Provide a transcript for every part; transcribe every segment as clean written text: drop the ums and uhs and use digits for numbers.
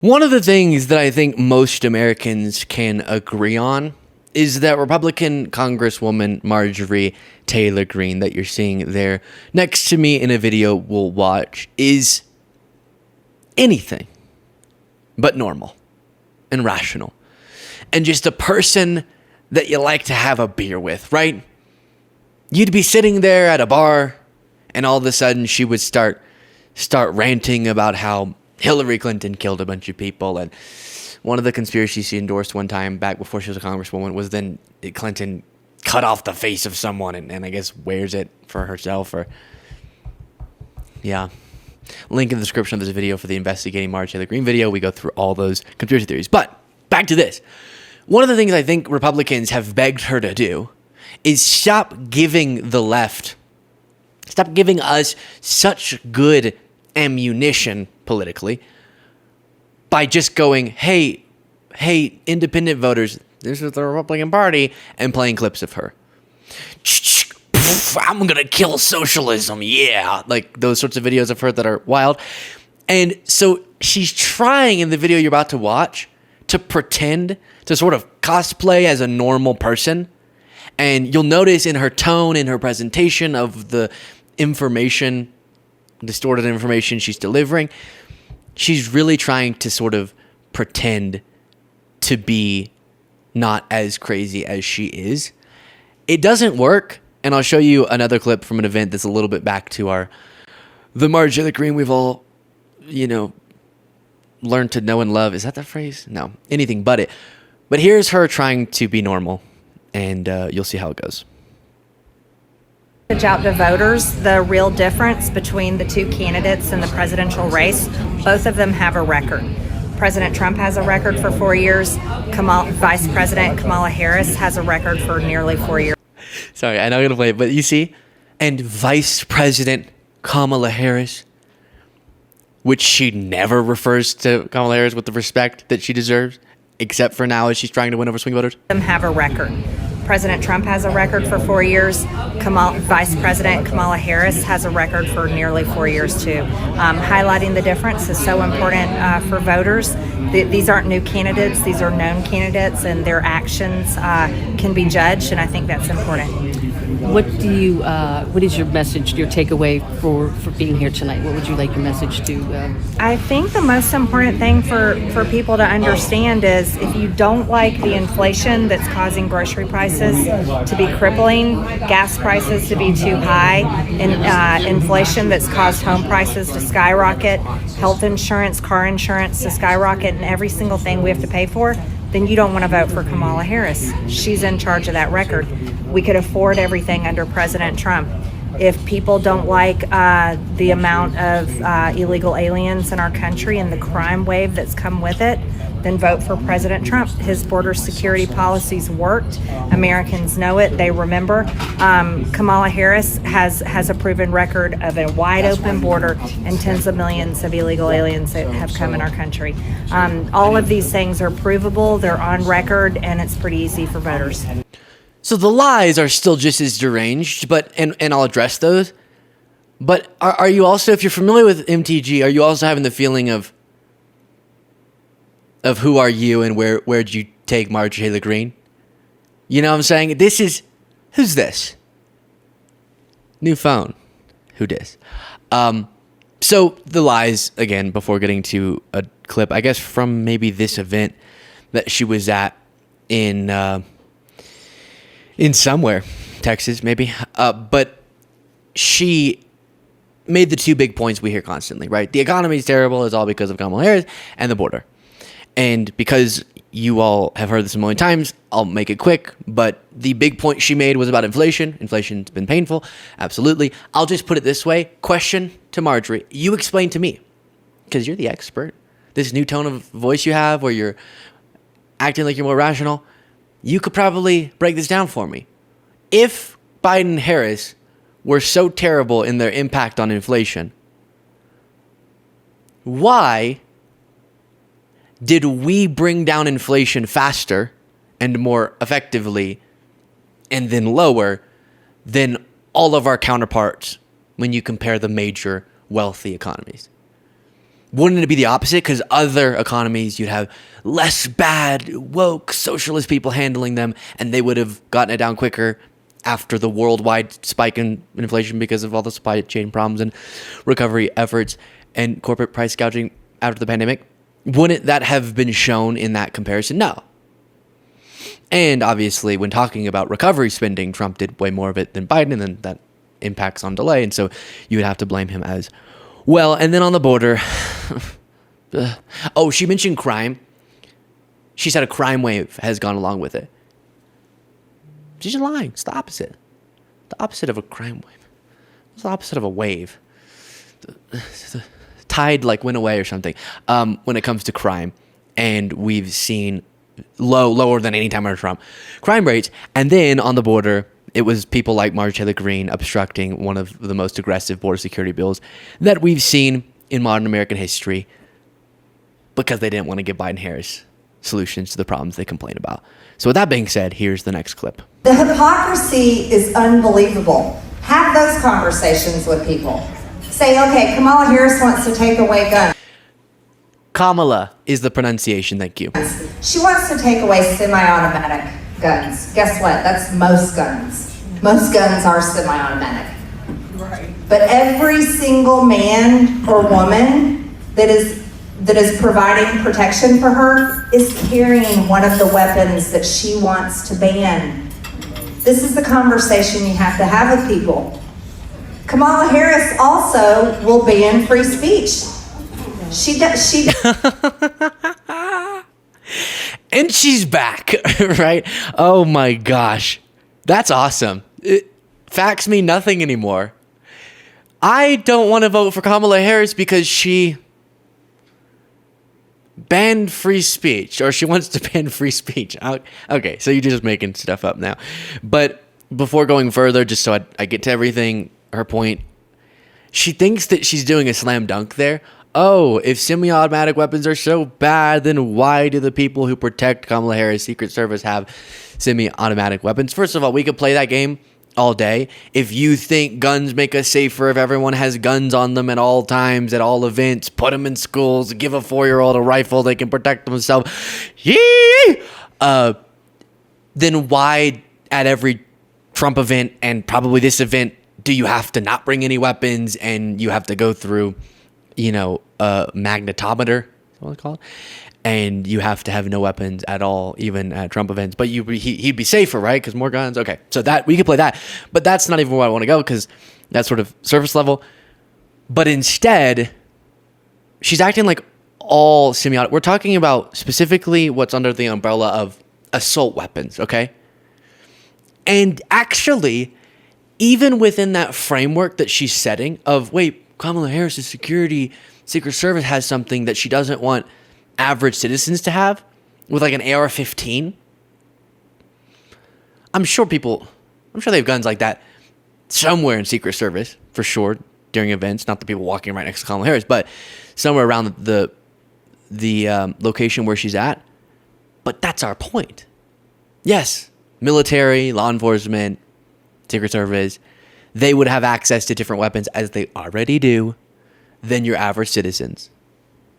One of the things that I think most Americans can agree on is that Republican Congresswoman Marjorie Taylor Greene that you're seeing there next to me in a video we'll watch is anything but normal and rational. And just a person that you like to have a beer with, right? You'd be sitting there at a bar and all of a sudden she would start ranting about how Hillary Clinton killed a bunch of people, and one of the conspiracies she endorsed one time back before she was a congresswoman was then Clinton cut off the face of someone and I guess wears it for herself Link in the description of this video for the Investigating Marjorie Taylor Greene video. We go through all those conspiracy theories. But back to this. One of the things I think Republicans have begged her to do is stop giving the left, stop giving us such good ammunition politically by just going, hey, independent voters, this is the Republican Party, and playing clips of her. I'm gonna kill socialism, yeah. Like those sorts of videos of her that are wild. And so she's trying in the video you're about to watch to pretend to sort of cosplay as a normal person. And you'll notice in her tone, in her presentation of the information, distorted information she's delivering, she's really trying to sort of pretend to be not as crazy as she is. It doesn't work, and I'll show you another clip from an event that's a little bit back to the Marjorie Taylor Greene we've all, learned to know and love. Is that the phrase? No, anything but it. But here's her trying to be normal, and you'll see how it goes. Out to voters the real difference between the two candidates in the presidential race. Both of them have a record. President Trump has a record for 4 years. Vice President Kamala Harris has a record for nearly 4 years. Sorry, I know I'm going to play it, but you see? And Vice President Kamala Harris, which she never refers to Kamala Harris with the respect that she deserves, except for now as she's trying to win over swing voters. Have a record. President Trump has a record for 4 years. Vice President Kamala Harris has a record for nearly 4 years too. Highlighting the difference is so important for voters. These aren't new candidates; these are known candidates, and their actions can be judged. And I think that's important. What is your message, your takeaway for being here tonight? What would you like your message to? I think the most important thing for people to understand is if you don't like the inflation that's causing grocery prices to be crippling, gas prices to be too high, and inflation that's caused home prices to skyrocket, health insurance, car insurance to skyrocket, and every single thing we have to pay for, then you don't want to vote for Kamala Harris. She's in charge of that record. We could afford everything under President Trump. If people don't like the amount of illegal aliens in our country and the crime wave that's come with it, then vote for President Trump. His border security policies worked. Americans know it. They remember. Kamala Harris has a proven record of a wide open border and tens of millions of illegal aliens that have come in our country. All of these things are provable. They're on record, and it's pretty easy for voters. So the lies are still just as deranged, but and I'll address those. But are you also, if you're familiar with MTG, are you also having the feeling of who are you and where'd you take Marjorie Taylor Greene? You know what I'm saying? Who's this? New phone. Who dis? So the lies, again, before getting to a clip, I guess from maybe this event that she was at in somewhere, Texas maybe. But she made the two big points we hear constantly, right? The economy is terrible. It's all because of Kamala Harris and the border. And because you all have heard this a million times, I'll make it quick. But the big point she made was about inflation. Inflation's been painful. Absolutely. I'll just put it this way. Question to Marjorie. You explain to me, because you're the expert, this new tone of voice you have where you're acting like you're more rational. You could probably break this down for me. If Biden and Harris were so terrible in their impact on inflation, why did we bring down inflation faster and more effectively and then lower than all of our counterparts when you compare the major wealthy economies? Wouldn't it be the opposite? Because other economies, you'd have less bad, woke, socialist people handling them, and they would have gotten it down quicker after the worldwide spike in inflation because of all the supply chain problems and recovery efforts and corporate price gouging after the pandemic. Wouldn't that have been shown in that comparison? No. And obviously, when talking about recovery spending, Trump did way more of it than Biden, and then that impacts on delay. And so you would have to blame him as well. And then on the border, oh, she mentioned crime. She said a crime wave has gone along with it. She's just lying. It's the opposite. The opposite of a crime wave. It's the opposite of a wave. The tide like went away or something when it comes to crime. And we've seen lower than any time under Trump crime rates. And then on the border, it was people like Marjorie Taylor Greene obstructing one of the most aggressive border security bills that we've seen in modern American history because they didn't want to give Biden-Harris solutions to the problems they complain about. So with that being said, here's the next clip. The hypocrisy is unbelievable. Have those conversations with people. Say, okay, Kamala Harris wants to take away guns. Kamala is the pronunciation, thank you. She wants to take away semi-automatic guns. Guess what? That's most guns. Most guns are semi-automatic. Right. But every single man or woman that is providing protection for her is carrying one of the weapons that she wants to ban. This is the conversation you have to have with people. Kamala Harris also will ban free speech. She And she's back, right? Oh my gosh. That's awesome. Facts mean nothing anymore. I don't want to vote for Kamala Harris because she banned free speech, or she wants to ban free speech. Okay, so you're just making stuff up now. But before going further, just so I get to everything, her point, she thinks that she's doing a slam dunk there. Oh, if semi-automatic weapons are so bad, then why do the people who protect Kamala Harris' Secret Service have semi-automatic weapons? First of all, we could play that game all day. If you think guns make us safer, if everyone has guns on them at all times, at all events, put them in schools, give a 4-year-old a rifle, they can protect themselves. Yee! Then why at every Trump event and probably this event do you have to not bring any weapons and you have to go through, a magnetometer, what it's called, and you have to have no weapons at all, even at Trump events. But he'd be safer, right? Because more guns. Okay, so that we could play that, but that's not even where I want to go because that's sort of surface level. But instead, she's acting like all semi-automatic. We're talking about specifically what's under the umbrella of assault weapons, okay? And actually, even within that framework that she's setting of, wait, Kamala Harris' Secret Service has something that she doesn't want average citizens to have with like an AR-15. I'm sure they have guns like that somewhere in Secret Service for sure during events. Not the people walking right next to Kamala Harris, but somewhere around the location where she's at. But that's our point. Yes, military, law enforcement, Secret Service, they would have access to different weapons, as they already do, than your average citizens.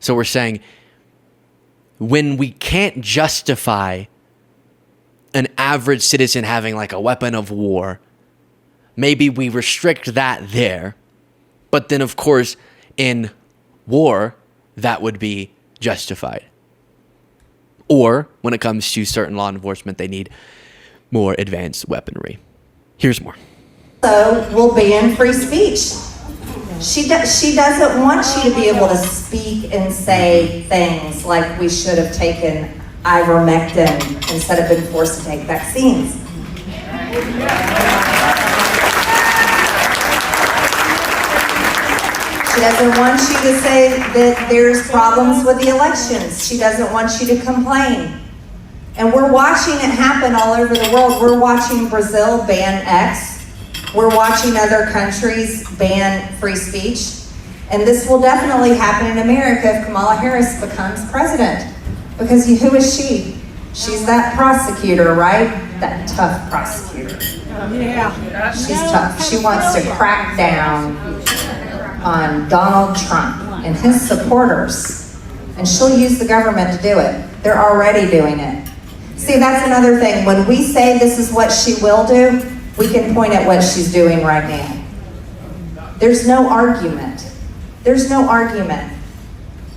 So we're saying when we can't justify an average citizen having like a weapon of war, maybe we restrict that there. But then, of course, in war, that would be justified. Or when it comes to certain law enforcement, they need more advanced weaponry. Here's more. So will ban free speech. She doesn't want you to be able to speak and say things like we should have taken ivermectin instead of been forced to take vaccines. She doesn't want you to say that there's problems with the elections. She doesn't want you to complain. And we're watching it happen all over the world. We're watching Brazil ban X. We're watching other countries ban free speech. And this will definitely happen in America if Kamala Harris becomes president. Because who is she? She's that prosecutor, right? That tough prosecutor. Yeah. She's tough. She wants to crack down on Donald Trump. and his supporters, and she'll use the government to do it. They're already doing it. See, that's another thing. When we say this is what she will do, we can point at what she's doing right now. There's no argument. There's no argument.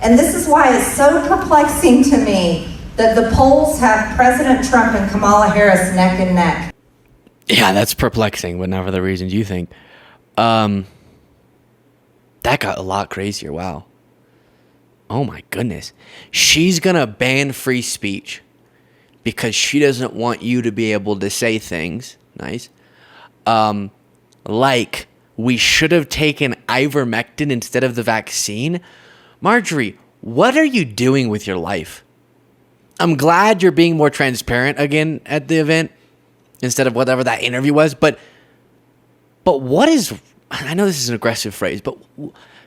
And this is why it's so perplexing to me that the polls have President Trump and Kamala Harris neck and neck. Yeah, that's perplexing, but not for the reasons you think. That got a lot crazier. Wow. Oh my goodness. She's gonna ban free speech because she doesn't want you to be able to say things. Nice. Like we should have taken ivermectin instead of the vaccine. Marjorie, what are you doing with your life? I'm glad you're being more transparent again at the event instead of whatever that interview was, but what is, I know this is an aggressive phrase, but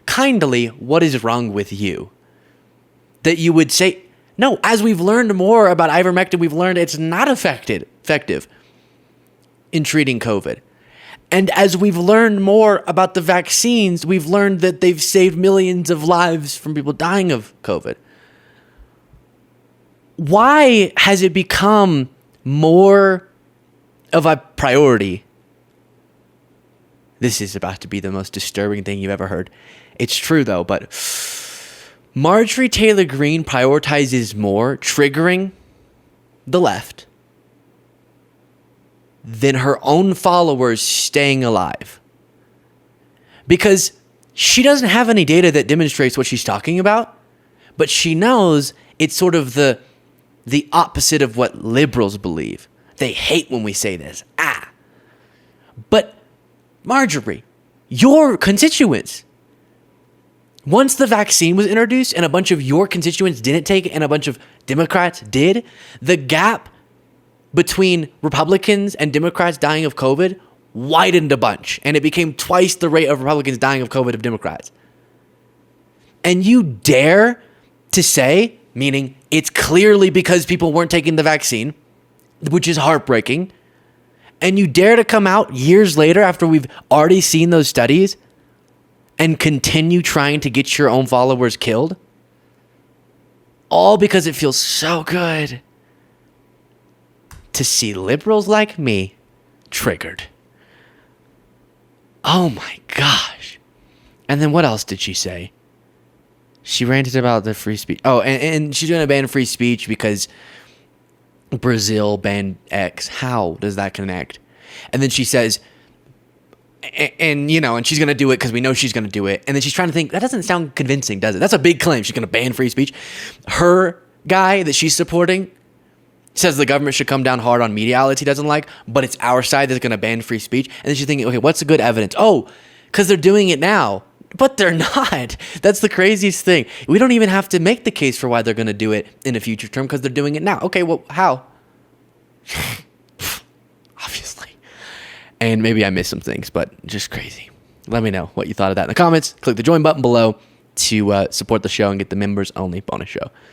kindly, what is wrong with you? That you would say, no, as we've learned more about ivermectin, we've learned it's not effective in treating COVID. And as we've learned more about the vaccines, we've learned that they've saved millions of lives from people dying of COVID. Why has it become more of a priority? This is about to be the most disturbing thing you've ever heard. It's true, though, but Marjorie Taylor Greene prioritizes more triggering the left than her own followers staying alive. Because she doesn't have any data that demonstrates what she's talking about, but she knows it's sort of the opposite of what liberals believe. They hate when we say this. But Marjorie, your constituents, once the vaccine was introduced and a bunch of your constituents didn't take it and a bunch of Democrats did, the gap between Republicans and Democrats dying of COVID widened a bunch, and it became twice the rate of Republicans dying of COVID of Democrats. And you dare to say, meaning it's clearly because people weren't taking the vaccine, which is heartbreaking, and you dare to come out years later after we've already seen those studies and continue trying to get your own followers killed? All because it feels so good to see liberals like me triggered. Oh my gosh. And then what else did she say? She ranted about the free speech. Oh, and she's going to ban free speech because Brazil banned X. How does that connect? And then she says, and she's going to do it because we know she's going to do it. And then she's trying to think, that doesn't sound convincing, does it? That's a big claim. She's going to ban free speech. Her guy that she's supporting says the government should come down hard on media outlets he doesn't like, but it's our side that's going to ban free speech. And then she's thinking, okay, what's the good evidence? Oh, because they're doing it now. But they're not. That's the craziest thing. We don't even have to make the case for why they're going to do it in a future term because they're doing it now. Okay, well, how? Obviously. And maybe I missed some things, but just crazy. Let me know what you thought of that in the comments. Click the join button below to support the show and get the members only bonus show.